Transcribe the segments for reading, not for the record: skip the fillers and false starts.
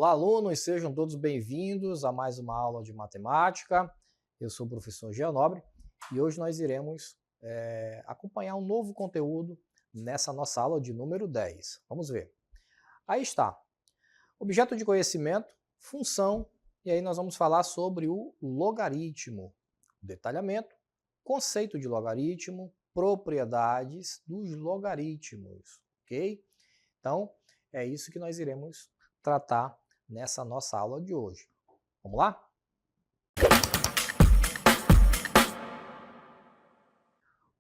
Olá, alunos, sejam todos bem-vindos a mais uma aula de matemática. Eu sou o professor Jean Nobre e hoje nós iremos acompanhar um novo conteúdo nessa nossa aula de número 10. Vamos ver. Aí está. Objeto de conhecimento, função, e aí nós vamos falar sobre o logaritmo, detalhamento, conceito de logaritmo, propriedades dos logaritmos, ok? Então, é isso que nós iremos tratar nessa nossa aula de hoje. Vamos lá?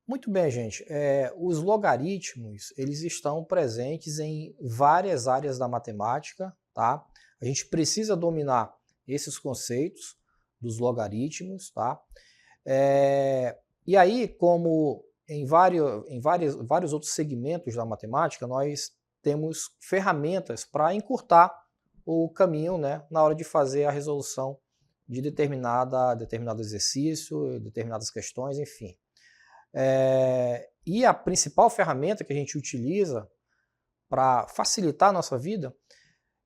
Muito bem, gente. Os logaritmos, eles estão presentes em várias áreas da matemática, tá? A gente precisa dominar esses conceitos dos logaritmos, tá? E aí, como em vários outros segmentos da matemática, nós temos ferramentas para encurtar o caminho, né, na hora de fazer a resolução de determinado exercício, determinadas questões, enfim. E a principal ferramenta que a gente utiliza para facilitar a nossa vida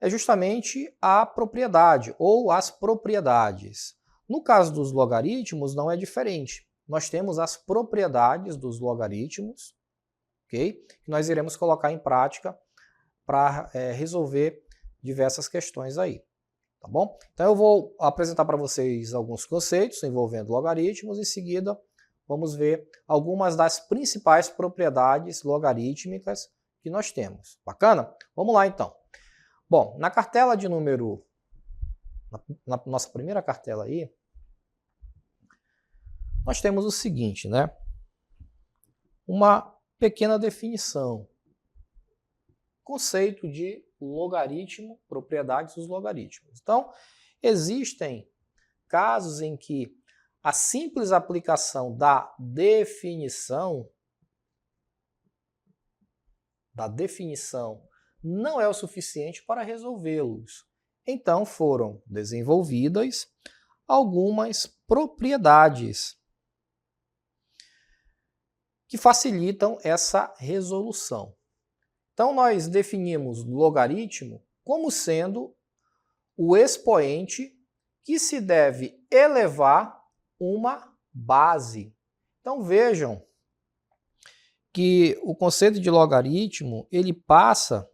é justamente a propriedade ou as propriedades. No caso dos logaritmos não é diferente. Nós temos as propriedades dos logaritmos, ok? Que nós iremos colocar em prática para resolver diversas questões aí, tá bom? Então eu vou apresentar para vocês alguns conceitos envolvendo logaritmos, em seguida vamos ver algumas das principais propriedades logarítmicas que nós temos. Bacana? Vamos lá então. Bom, na cartela de número, na nossa primeira cartela aí, nós temos o seguinte, né? Uma pequena definição. Conceito de logaritmo, propriedades dos logaritmos. Então, existem casos em que a simples aplicação da definição não é o suficiente para resolvê-los. Então, foram desenvolvidas algumas propriedades que facilitam essa resolução. Então, nós definimos logaritmo como sendo o expoente que se deve elevar uma base. Então, vejam que o conceito de logaritmo ele passa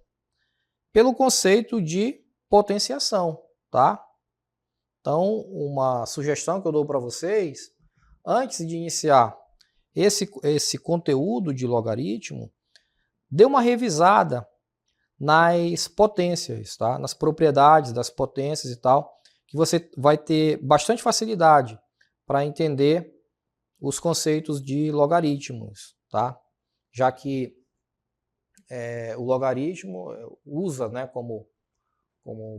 pelo conceito de potenciação, tá? Então, uma sugestão que eu dou para vocês, antes de iniciar esse conteúdo de logaritmo, dê uma revisada nas potências, tá? Nas propriedades das potências e tal, que você vai ter bastante facilidade para entender os conceitos de logaritmos, tá? Já que o logaritmo usa, né, como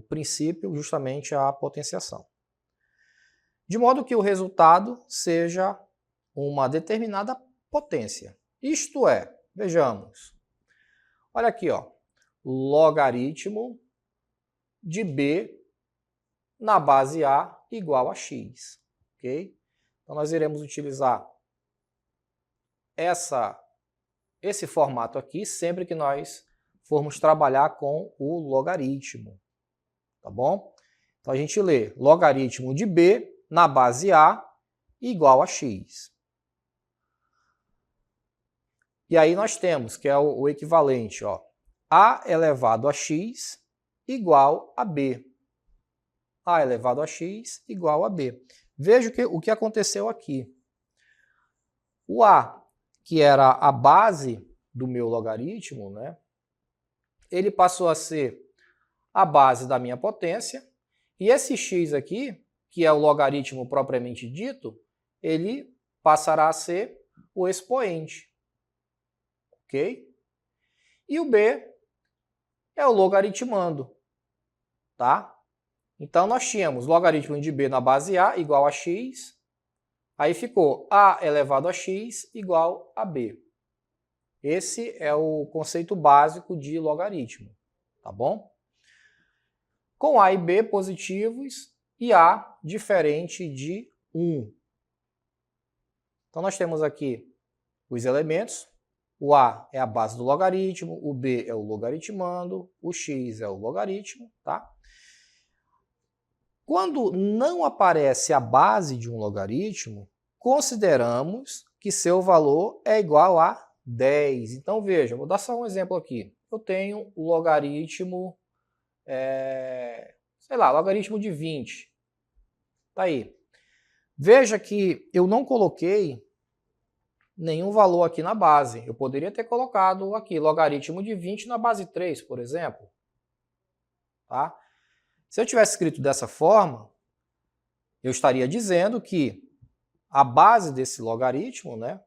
princípio justamente a potenciação. De modo que o resultado seja uma determinada potência. Isto é, vejamos, olha aqui, ó, logaritmo de b na base a igual a x, ok? Então nós iremos utilizar esse formato aqui sempre que nós formos trabalhar com o logaritmo, tá bom? Então a gente lê logaritmo de b na base a igual a x. E aí nós temos, que é o equivalente, ó, a elevado a x igual a b. A elevado a x igual a b. Veja o que aconteceu aqui. O a, que era a base do meu logaritmo, né, ele passou a ser a base da minha potência, e esse x aqui, que é o logaritmo propriamente dito, ele passará a ser o expoente. Ok? E o b é o logaritmando, tá? Então, nós tínhamos logaritmo de b na base a igual a x, aí ficou a elevado a x igual a b. Esse é o conceito básico de logaritmo, tá bom? Com a e b positivos e a diferente de 1. Então, nós temos aqui os elementos. O a é a base do logaritmo, o b é o logaritmando, o x é o logaritmo, tá? Quando não aparece a base de um logaritmo, consideramos que seu valor é igual a 10. Então veja, vou dar só um exemplo aqui. Eu tenho o logaritmo, sei lá, logaritmo de 20. Tá aí. Veja que eu não coloquei nenhum valor aqui na base. Eu poderia ter colocado aqui logaritmo de 20 na base 3, por exemplo. Tá? Se eu tivesse escrito dessa forma, eu estaria dizendo que a base desse logaritmo, né,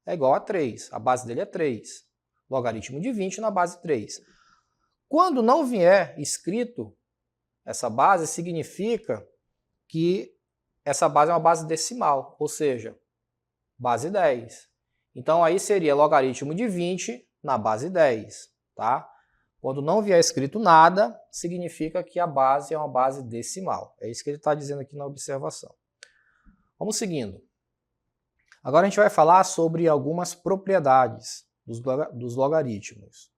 é igual a 3. A base dele é 3. Logaritmo de 20 na base 3. Quando não vier escrito essa base, significa que essa base é uma base decimal, ou seja, base 10. Então aí seria logaritmo de 20 na base 10. Tá? Quando não vier escrito nada, significa que a base é uma base decimal. É isso que ele está dizendo aqui na observação. Vamos seguindo. Agora a gente vai falar sobre algumas propriedades dos logaritmos.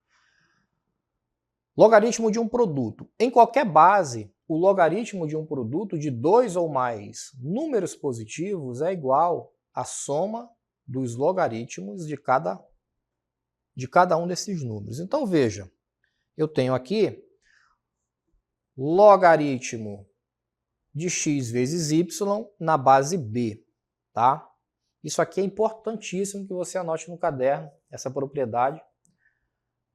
Logaritmo de um produto. Em qualquer base, o logaritmo de um produto de 2 ou mais números positivos é igual à soma dos logaritmos de cada um desses números. Então veja, eu tenho aqui logaritmo de x vezes y na base b, tá? Isso aqui é importantíssimo que você anote no caderno, essa propriedade,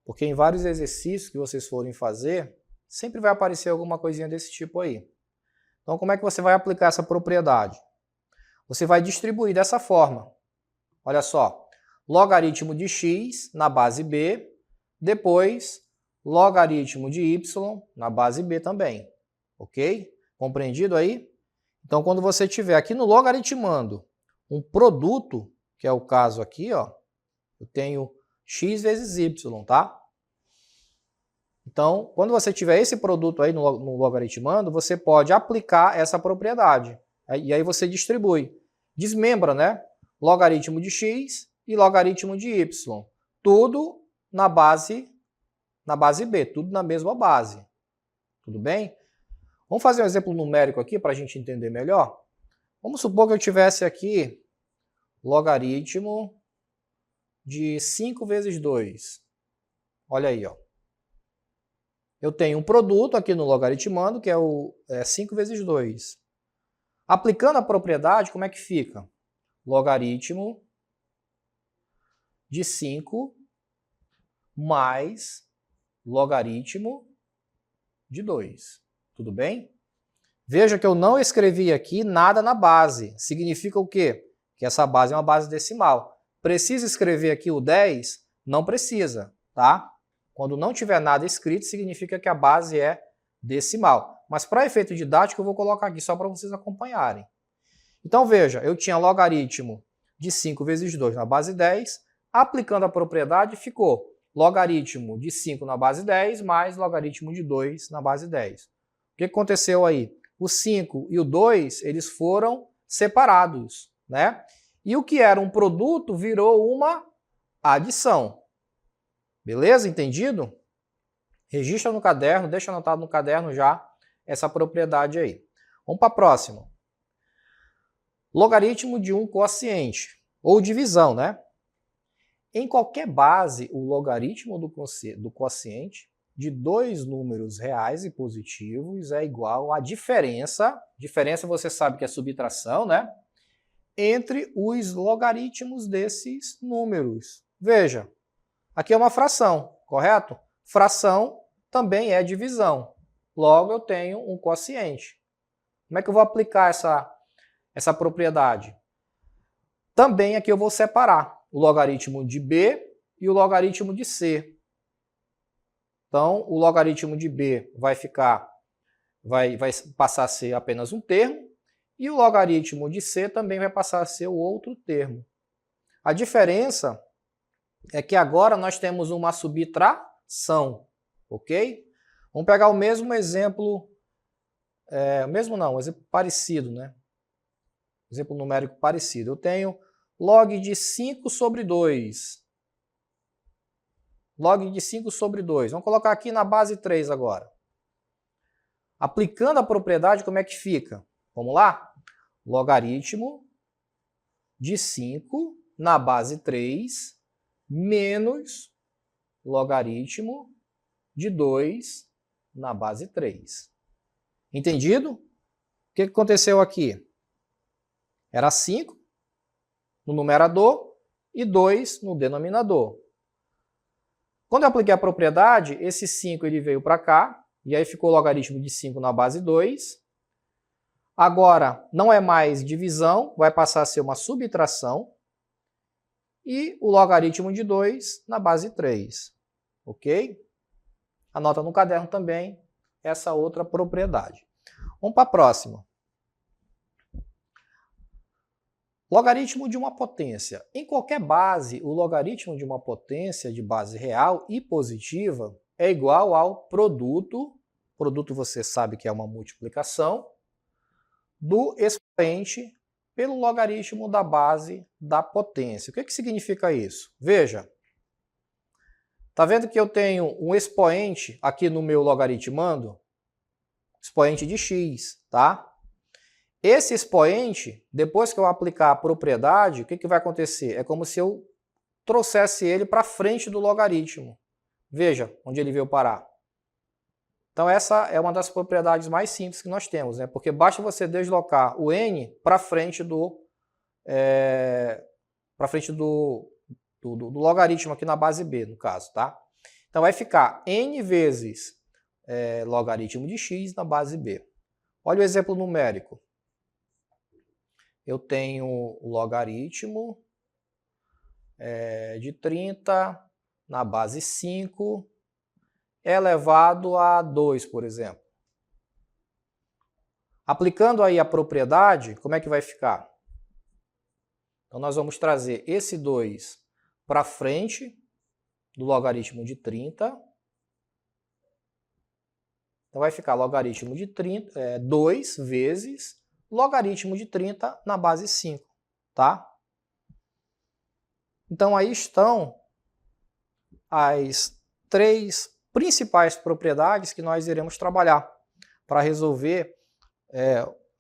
porque em vários exercícios que vocês forem fazer, sempre vai aparecer alguma coisinha desse tipo aí. Então, como é que você vai aplicar essa propriedade? Você vai distribuir dessa forma. Olha só, logaritmo de x na base b, depois logaritmo de y na base b também. Ok? Compreendido aí? Então, quando você tiver aqui no logaritmando um produto, que é o caso aqui, ó, eu tenho x vezes y, tá? Então, quando você tiver esse produto aí no logaritmando, você pode aplicar essa propriedade. E aí você distribui. Desmembra, né? Logaritmo de x e logaritmo de y. Tudo na base b, tudo na mesma base. Tudo bem? Vamos fazer um exemplo numérico aqui para a gente entender melhor? Vamos supor que eu tivesse aqui logaritmo de 5 vezes 2. Olha aí, ó. Eu tenho um produto aqui no logaritmando, que é 5 vezes 2. Aplicando a propriedade, como é que fica? Logaritmo de 5 mais logaritmo de 2. Tudo bem? Veja que eu não escrevi aqui nada na base. Significa o quê? Que essa base é uma base decimal. Precisa escrever aqui o 10? Não precisa, tá? Quando não tiver nada escrito, significa que a base é decimal. Mas para efeito didático, eu vou colocar aqui só para vocês acompanharem. Então veja, eu tinha logaritmo de 5 vezes 2 na base 10. Aplicando a propriedade, ficou logaritmo de 5 na base 10 mais logaritmo de 2 na base 10. O que aconteceu aí? O 5 e o 2, eles foram separados, né? E o que era um produto virou uma adição. Beleza? Entendido? Registra no caderno, deixa anotado no caderno já essa propriedade aí. Vamos para a próxima. Logaritmo de um quociente, ou divisão, né? Em qualquer base, o logaritmo do quociente de dois números reais e positivos é igual à diferença você sabe que é subtração, né? Entre os logaritmos desses números. Veja, aqui é uma fração, correto? Fração também é divisão. Logo, eu tenho um quociente. Como é que eu vou aplicar essa propriedade? Também aqui eu vou separar o logaritmo de b e o logaritmo de c. Então, o logaritmo de b vai passar a ser apenas um termo, e o logaritmo de c também vai passar a ser o outro termo. A diferença é que agora nós temos uma subtração, ok? Vamos pegar o mesmo exemplo, um exemplo parecido, né? Exemplo numérico parecido. Eu tenho log de 5 sobre 2. Log de 5 sobre 2. Vamos colocar aqui na base 3 agora. Aplicando a propriedade, como é que fica? Vamos lá? Logaritmo de 5 na base 3 menos logaritmo de 2 na base 3. Entendido? O que aconteceu aqui? Era 5 no numerador e 2 no denominador. Quando eu apliquei a propriedade, esse 5 ele veio para cá, e aí ficou o logaritmo de 5 na base 2. Agora, não é mais divisão, vai passar a ser uma subtração. E o logaritmo de 2 na base 3. Ok? Anota no caderno também essa outra propriedade. Vamos para a próxima. Logaritmo de uma potência. Em qualquer base, o logaritmo de uma potência de base real e positiva é igual ao produto, você sabe que é uma multiplicação, do expoente pelo logaritmo da base da potência. O que significa isso? Veja, está vendo que eu tenho um expoente aqui no meu logaritmando? Expoente de x, tá? Esse expoente, depois que eu aplicar a propriedade, o que vai acontecer? É como se eu trouxesse ele para frente do logaritmo. Veja onde ele veio parar. Então essa é uma das propriedades mais simples que nós temos, né? Porque basta você deslocar o n para frente do logaritmo aqui na base b, no caso, tá? Então vai ficar n vezes logaritmo de x na base b. Olha o exemplo numérico. Eu tenho o logaritmo de 30 na base 5 elevado a 2, por exemplo. Aplicando aí a propriedade, como é que vai ficar? Então nós vamos trazer esse 2 para frente do logaritmo de 30. Então vai ficar logaritmo de 30, 2 vezes logaritmo de 30 na base 5, tá? Então aí estão as 3 principais propriedades que nós iremos trabalhar para resolver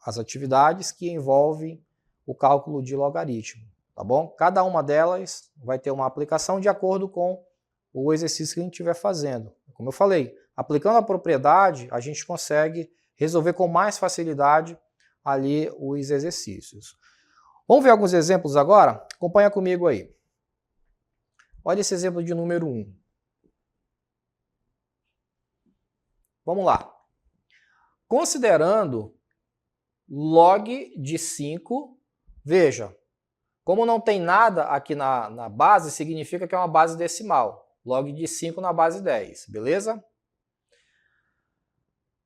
as atividades que envolvem o cálculo de logaritmo, tá bom? Cada uma delas vai ter uma aplicação de acordo com o exercício que a gente estiver fazendo. Como eu falei, aplicando a propriedade, a gente consegue resolver com mais facilidade ali os exercícios. Vamos ver alguns exemplos agora? Acompanha comigo aí. Olha esse exemplo de número 1. Vamos lá. Considerando log de 5, veja, como não tem nada aqui na base, significa que é uma base decimal. Log de 5 na base 10, beleza?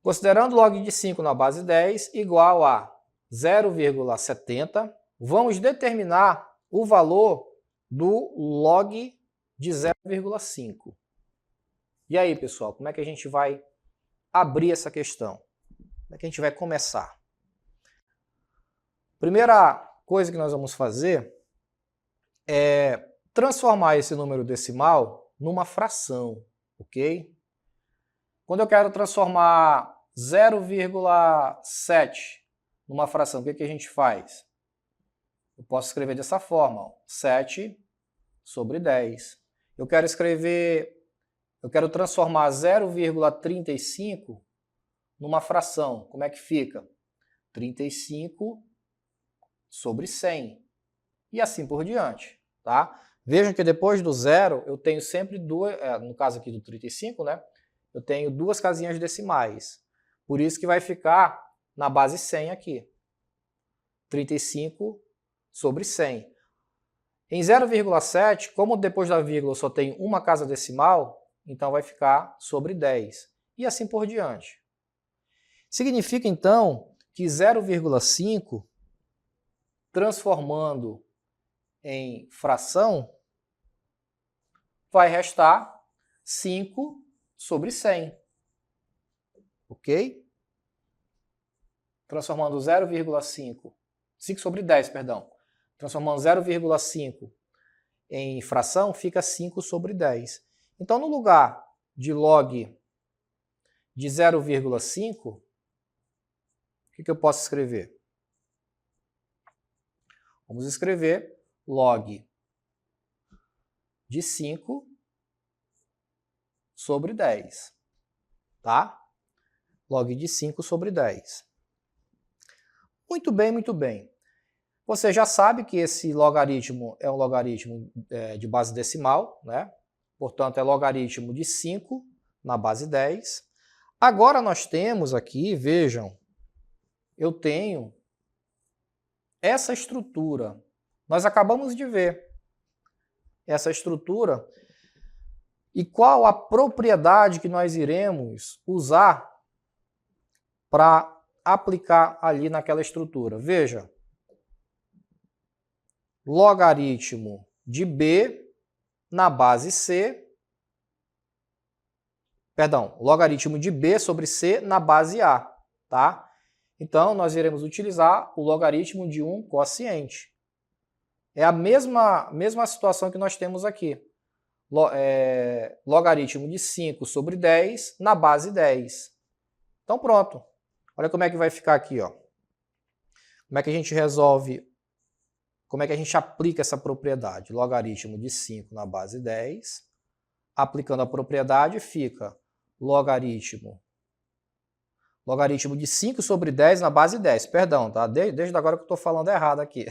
Considerando log de 5 na base 10 igual a 0,70, vamos determinar o valor do log de 0,5. E aí, pessoal, como é que a gente vai abrir essa questão? Como é que a gente vai começar? Primeira coisa que nós vamos fazer é transformar esse número decimal numa fração, ok? Quando eu quero transformar 0,7 numa fração, o que a gente faz? Eu posso escrever dessa forma, ó, 7 sobre 10. Eu quero transformar 0,35 numa fração. Como é que fica? 35 sobre 100. E assim por diante, tá? Vejam que depois do zero, eu tenho sempre duas, no caso aqui do 35, né? Eu tenho duas casinhas decimais. Por isso que vai ficar na base 100 aqui. 35 sobre 100. Em 0,7, como depois da vírgula só tem uma casa decimal, então vai ficar sobre 10. E assim por diante. Significa, então, que 0,5, transformando em fração, vai restar 5 sobre 100. Ok? Transformando 0,5, 5 sobre 10, perdão. Transformando 0,5 em fração, fica 5 sobre 10. Então, no lugar de log de 0,5, que eu posso escrever? Vamos escrever log de 5 sobre 10, tá? Log de 5 sobre 10. Muito bem, muito bem. Você já sabe que esse logaritmo é um logaritmo de base decimal, né? Portanto, é logaritmo de 5 na base 10. Agora nós temos aqui, vejam, eu tenho essa estrutura. Nós acabamos de ver essa estrutura. E qual a propriedade que nós iremos usar para aplicar ali naquela estrutura? Veja, logaritmo de B na base C, perdão, logaritmo de B sobre C na base A, tá? Então, nós iremos utilizar o logaritmo de um quociente. É a mesma situação que nós temos aqui. Logaritmo de 5 sobre 10 na base 10. Então, pronto. Olha como é que vai ficar aqui, ó. Como é que a gente resolve, como é que a gente aplica essa propriedade? Logaritmo de 5 na base 10. Aplicando a propriedade, fica logaritmo de 5 sobre 10 na base 10. Perdão, tá? Desde agora que eu estou falando errado aqui.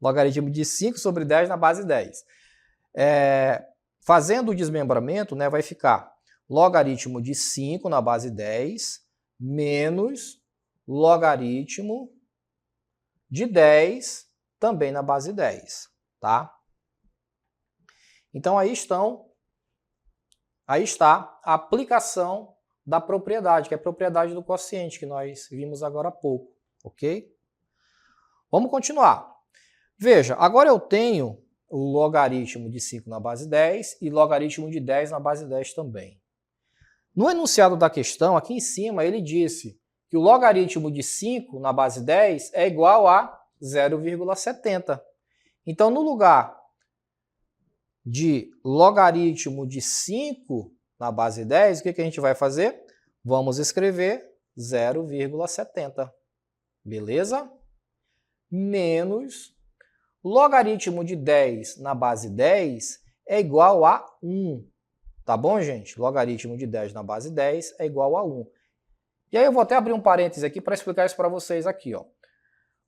Logaritmo de 5 sobre 10 na base 10. Fazendo o desmembramento, né, vai ficar logaritmo de 5 na base 10 menos logaritmo de 10 também na base 10, tá? Então aí está a aplicação da propriedade, que é a propriedade do quociente que nós vimos agora há pouco, ok? Vamos continuar. Veja, agora eu tenho o logaritmo de 5 na base 10 e logaritmo de 10 na base 10 também. No enunciado da questão, aqui em cima, ele disse que o logaritmo de 5 na base 10 é igual a 0,70. Então, no lugar de logaritmo de 5 na base 10, o que a gente vai fazer? Vamos escrever 0,70. Beleza? Menos logaritmo de 10 na base 10 é igual a 1. Tá bom, gente? Logaritmo de 10 na base 10 é igual a 1. E aí eu vou até abrir um parênteses aqui para explicar isso para vocês aqui, ó.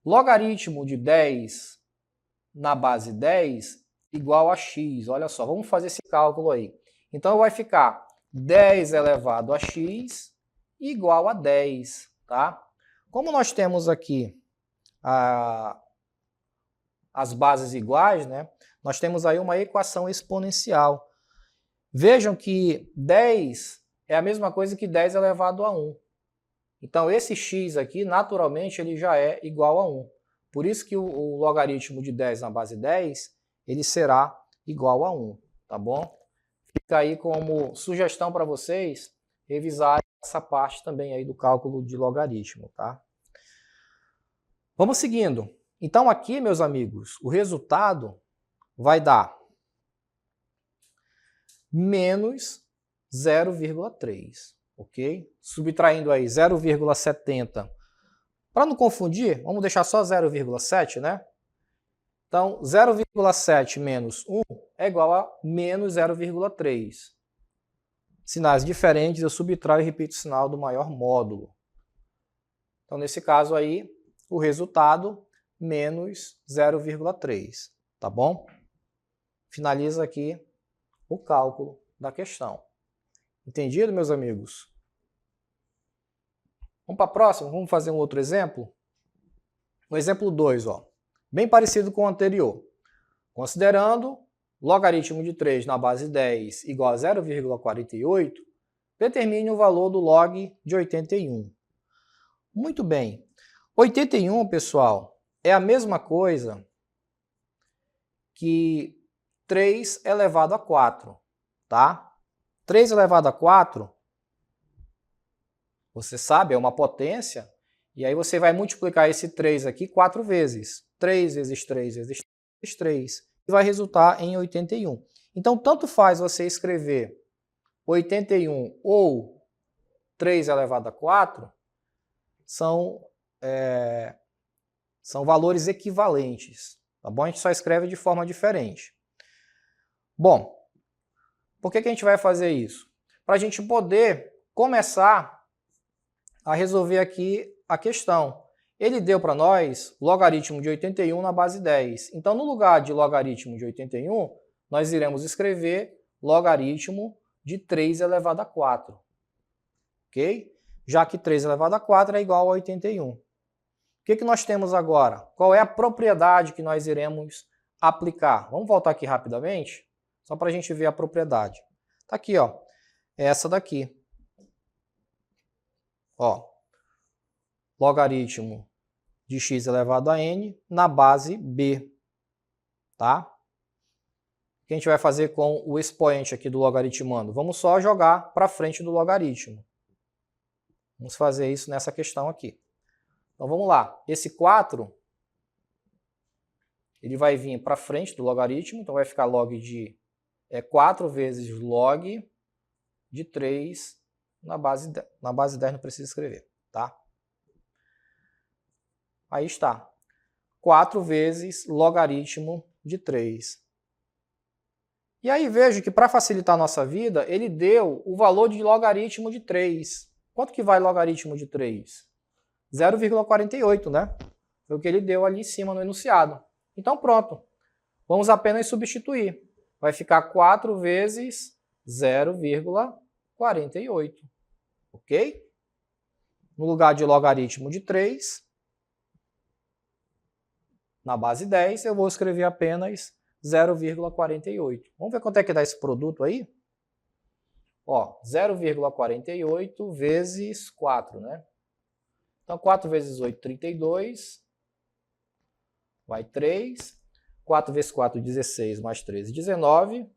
Logaritmo de 10 na base 10 igual a x. Olha só, vamos fazer esse cálculo aí. Então vai ficar 10 elevado a x igual a 10, tá? Como nós temos aqui as bases iguais, né? Nós temos aí uma equação exponencial. Vejam que 10 é a mesma coisa que 10 elevado a 1. Então esse x aqui, naturalmente, ele já é igual a 1. Por isso que o logaritmo de 10 na base 10, ele será igual a 1, tá bom? Fica aí como sugestão para vocês revisarem essa parte também aí do cálculo de logaritmo, tá? Vamos seguindo. Então aqui, meus amigos, o resultado vai dar menos 0,3, ok? Subtraindo aí 0,70. Para não confundir, vamos deixar só 0,7, né? Então, 0,7 menos 1 é igual a menos 0,3. Sinais diferentes, eu subtraio e repito o sinal do maior módulo. Então, nesse caso aí, o resultado, menos 0,3, tá bom? Finaliza aqui o cálculo da questão. Entendido, meus amigos? Vamos para a próxima? Vamos fazer um outro exemplo? O exemplo 2, ó, bem parecido com o anterior. Considerando logaritmo de 3 na base 10 igual a 0,48, determine o valor do log de 81. Muito bem. 81, pessoal, é a mesma coisa que 3 elevado a 4, tá? 3 elevado a 4, você sabe, é uma potência, e aí você vai multiplicar esse 3 aqui 4 vezes. 3 vezes 3 vezes 3, e vai resultar em 81. Então, tanto faz você escrever 81 ou 3 elevado a 4, são valores equivalentes, tá bom? A gente só escreve de forma diferente. Bom, por que a gente vai fazer isso? Para a gente poder começar a resolver aqui a questão. Ele deu para nós logaritmo de 81 na base 10. Então, no lugar de logaritmo de 81, nós iremos escrever logaritmo de 3 elevado a 4. Ok? Já que 3 elevado a 4 é igual a 81. O que nós temos agora? Qual é a propriedade que nós iremos aplicar? Vamos voltar aqui rapidamente, só para a gente ver a propriedade. Está aqui, ó, essa daqui. Ó, logaritmo de x elevado a n na base b. Tá? O que a gente vai fazer com o expoente aqui do logaritmando? Vamos só jogar para frente do logaritmo. Vamos fazer isso nessa questão aqui. Então vamos lá. Esse 4, ele vai vir para frente do logaritmo, então vai ficar log de 4 vezes log de 3 na base 10. Na base 10 não precisa escrever, tá? Aí está. 4 vezes logaritmo de 3. E aí vejo que para facilitar a nossa vida, ele deu o valor de logaritmo de 3. Quanto que vai logaritmo de 3? 0,48, né? Foi o que ele deu ali em cima no enunciado. Então pronto. Vamos apenas substituir. Vai ficar 4 vezes 0,48. Ok? No lugar de logaritmo de 3, na base 10, eu vou escrever apenas 0,48. Vamos ver quanto é que dá esse produto aí? Ó, 0,48 vezes 4, né? Então, 4 vezes 8, 32. Vai 3. 4 vezes 4, 16, mais 13, 19.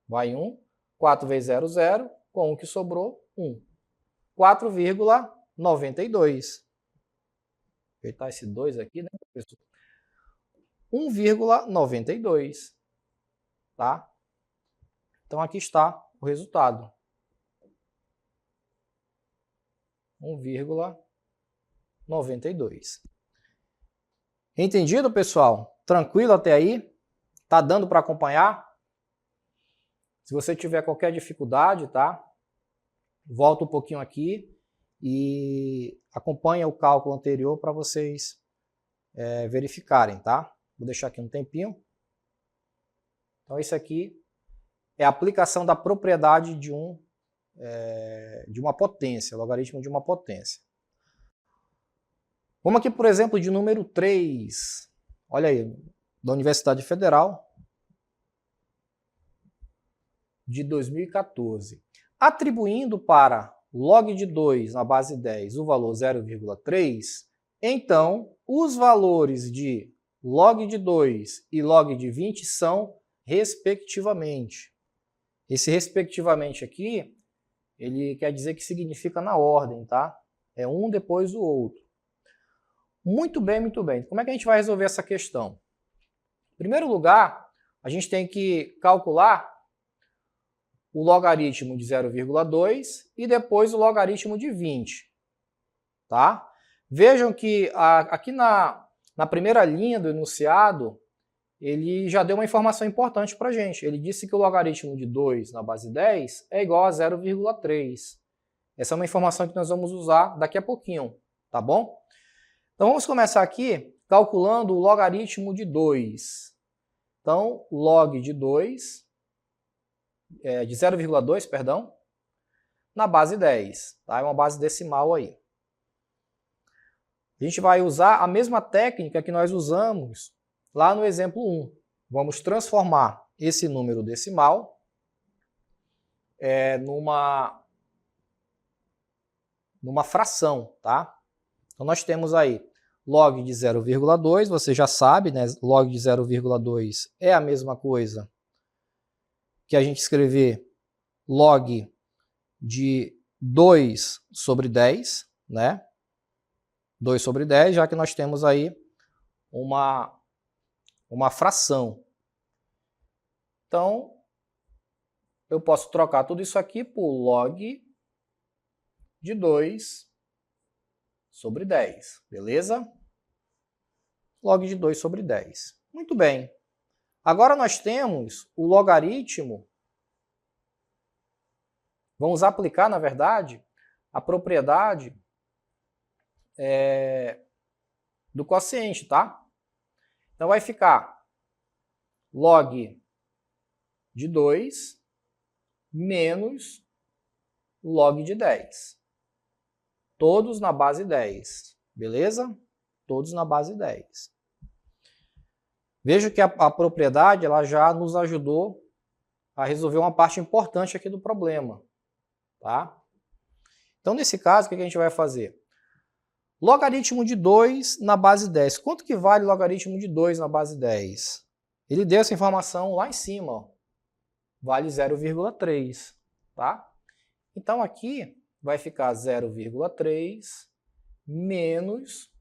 Vai 1. 4 vezes 0, 0. Com 1 que sobrou, 1. 4,92. Aproveitar esse 2 aqui, né, professor? 1,92. Tá? Então, aqui está o resultado. 1,92. Entendido, pessoal? Tranquilo até aí? Tá dando para acompanhar? Se você tiver qualquer dificuldade, tá? Volta um pouquinho aqui e acompanha o cálculo anterior para vocês verificarem, tá? Vou deixar aqui um tempinho. Então, isso aqui é a aplicação da propriedade de uma potência, logaritmo de uma potência. Vamos aqui, por exemplo, de número 3. Olha aí, da Universidade Federal de 2014. Atribuindo para log de 2 na base 10 o valor 0,3, então os valores de log de 2 e log de 20 são respectivamente. Esse respectivamente aqui, ele quer dizer que significa na ordem, tá? É um depois do outro. Muito bem, muito bem. Como é que a gente vai resolver essa questão? Em primeiro lugar, a gente tem que calcular o logaritmo de 0,2 e depois o logaritmo de 20. Tá? Vejam que aqui na primeira linha do enunciado, ele já deu uma informação importante para a gente. Ele disse que o logaritmo de 2 na base 10 é igual a 0,3. Essa é uma informação que nós vamos usar daqui a pouquinho, tá bom? Então vamos começar aqui calculando o logaritmo de 2. Então, log de 2, de 0,2, perdão, na base 10. Tá? É uma base decimal aí. A gente vai usar a mesma técnica que nós usamos lá no exemplo 1. Vamos transformar esse número decimal numa fração, tá? Então nós temos aí log de 0,2, você já sabe, né? Log de 0,2 é a mesma coisa que a gente escrever log de 2 sobre 10, né? 2 sobre 10, já que nós temos aí uma fração. Então, eu posso trocar tudo isso aqui por log de 2 sobre 10, beleza? Log de 2 sobre 10. Muito bem. Agora nós temos o logaritmo. Vamos aplicar, na verdade, a propriedade do quociente, tá? Então vai ficar log de 2 menos log de 10. Todos na base 10, beleza? Todos na base 10. Veja que a propriedade ela já nos ajudou a resolver uma parte importante aqui do problema, tá? Então, nesse caso, o que a gente vai fazer? Logaritmo de 2 na base 10. Quanto que vale o logaritmo de 2 na base 10? Ele deu essa informação lá em cima, ó. Vale 0,3, tá? Então, aqui vai ficar 0,3 menos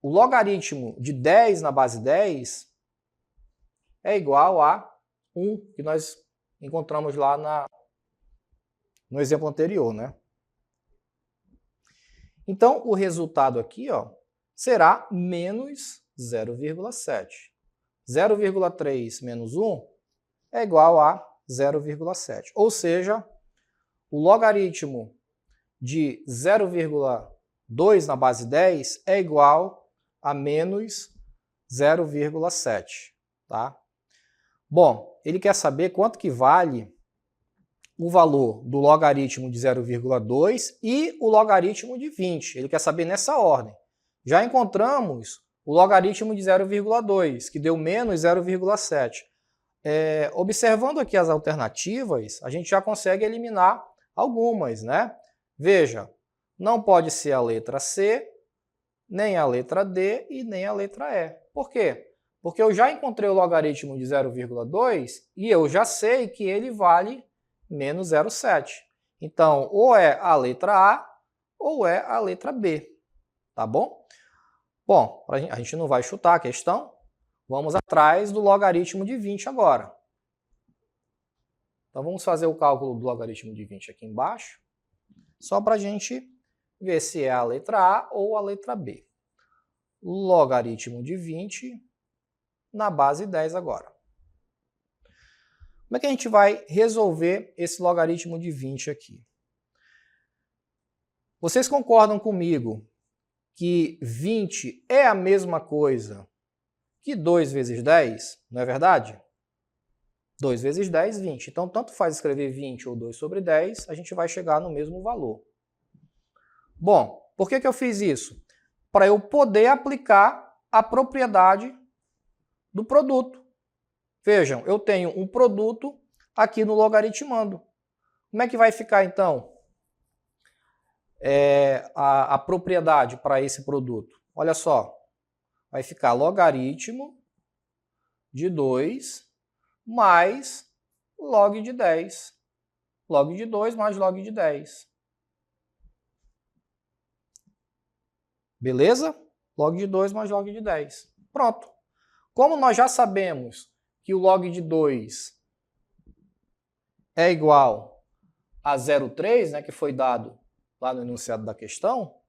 o logaritmo de 10 na base 10 é igual a 1, que nós encontramos lá no exemplo anterior, né? Então, o resultado aqui, ó, será menos 0,7. 0,3 menos 1 é igual a 0,7. Ou seja, o logaritmo de 0,2 na base 10 é igual a menos 0,7. Tá? Bom, ele quer saber quanto que vale o valor do logaritmo de 0,2 e o logaritmo de 20. Ele quer saber nessa ordem. Já encontramos o logaritmo de 0,2, que deu menos 0,7. Observando aqui as alternativas, a gente já consegue eliminar algumas, né? Veja, não pode ser a letra C, nem a letra D e nem a letra E. Por quê? Porque eu já encontrei o logaritmo de 0,2 e eu já sei que ele vale menos 0,7. Então, ou é a letra A ou é a letra B. Tá bom? Bom, a gente não vai chutar a questão. Vamos atrás do logaritmo de 20 agora. Então, vamos fazer o cálculo do logaritmo de 20 aqui embaixo, só para a gente ver se é a letra A ou a letra B. Logaritmo de 20 na base 10 agora. Como é que a gente vai resolver esse logaritmo de 20 aqui? Vocês concordam comigo que 20 é a mesma coisa que 2 vezes 10, não é verdade? 2 vezes 10, 20. Então, tanto faz escrever 20 ou 2 sobre 10, a gente vai chegar no mesmo valor. Bom, por que eu fiz isso? Para eu poder aplicar a propriedade do produto. Vejam, eu tenho um produto aqui no logaritmando. Como é que vai ficar, então, a propriedade para esse produto? Olha só, vai ficar logaritmo de 2 mais log de 10. Log de 2 mais log de 10. Beleza? Log de 2 mais log de 10. Pronto. Como nós já sabemos que o log de 2 é igual a 0,3, né, que foi dado lá no enunciado da questão,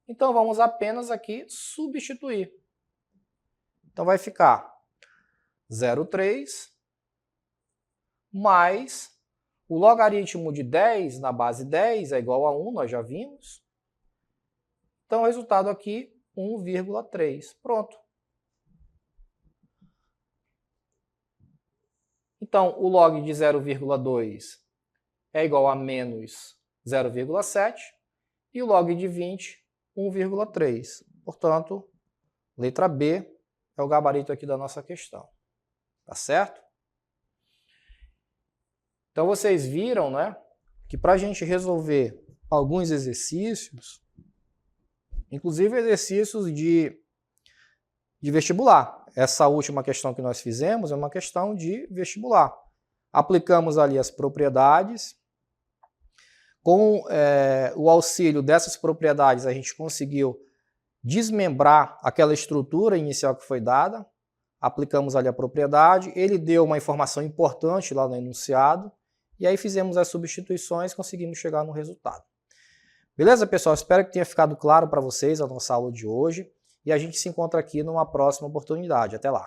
então vamos apenas aqui substituir. Então vai ficar 0,3 mais o logaritmo de 10 na base 10 é igual a 1, nós já vimos. Então o resultado aqui, 1,3. Pronto. Então, o log de 0,2 é igual a menos 0,7 e o log de 20, 1,3. Portanto, letra B é o gabarito aqui da nossa questão. Tá certo? Então, vocês viram, né, que para a gente resolver alguns exercícios, inclusive exercícios de vestibular. Essa última questão que nós fizemos é uma questão de vestibular. Aplicamos ali as propriedades. Com o auxílio dessas propriedades, a gente conseguiu desmembrar aquela estrutura inicial que foi dada. Aplicamos ali a propriedade. Ele deu uma informação importante lá no enunciado. E aí fizemos as substituições e conseguimos chegar no resultado. Beleza, pessoal? Espero que tenha ficado claro para vocês a nossa aula de hoje e a gente se encontra aqui numa próxima oportunidade. Até lá!